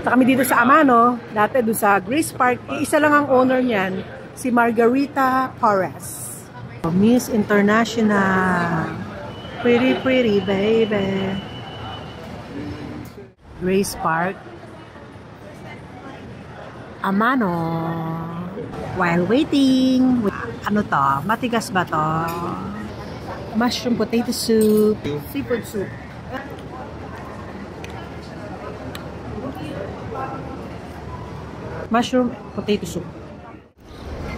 Sa kami dito sa Amano, dati doon sa Grace Park, isa lang ang owner niyan, si Margarita Torres. Miss International. Pretty, pretty, baby. Grace Park. Amano. While waiting. Ano to? Matigas ba to? Mushroom potato soup. Seafood soup. Mushroom potato soup.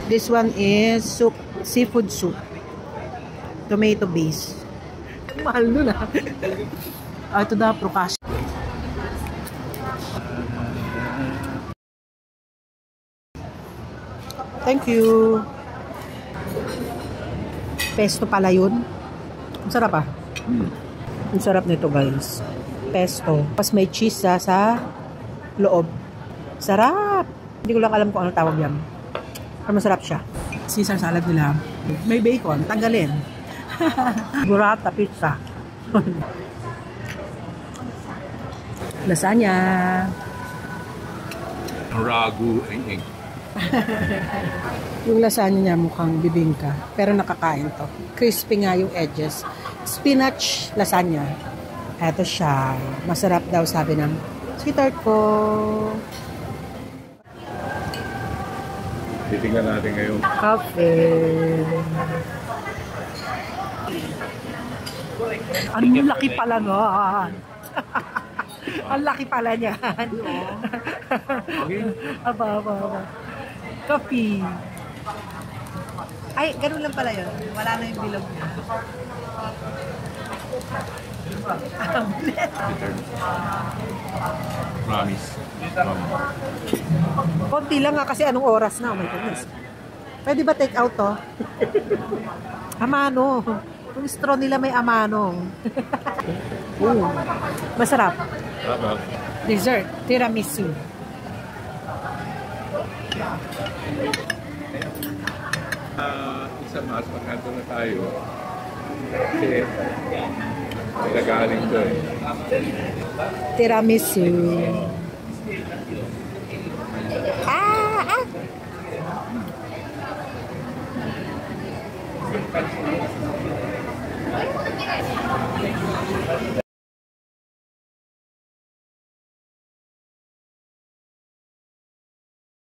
This one is soup, seafood soup. Tomato base. Mahal nun ah. Ito na, prokas. Thank you. Pesto pala yun. Ang sarap ah. Ang sarap nito guys. Pesto. Tapos may cheese sa loob. Sarap. Hindi ko lang alam kung ano tawag yan. Pero masarap siya. Caesar salad nila. May bacon. Tanggalin. Burrata pizza. Lasagna. Ragu and egg. Yung lasagna niya mukhang bibingka. Pero nakakain to. Crispy nga yung edges. Spinach lasagna. Eto siya. Masarap daw sabi ng sweetheart ko. Titingnan natin ngayon. Cafe. Ang laki pala nga. Ang laki pala niyan. Aba. Coffee. Ay, ganun lang pala yun. Wala na yung bilog niya. Promise. Konti lang nga kasi anong oras na. Oh my goodness. Pwede ba take out to? Amano. Yung straw nila may amano. Masarap. Dessert. Tiramisu. Isa mas, magkanto na tayo. Kasi nagagaling to eh. Tiramisu.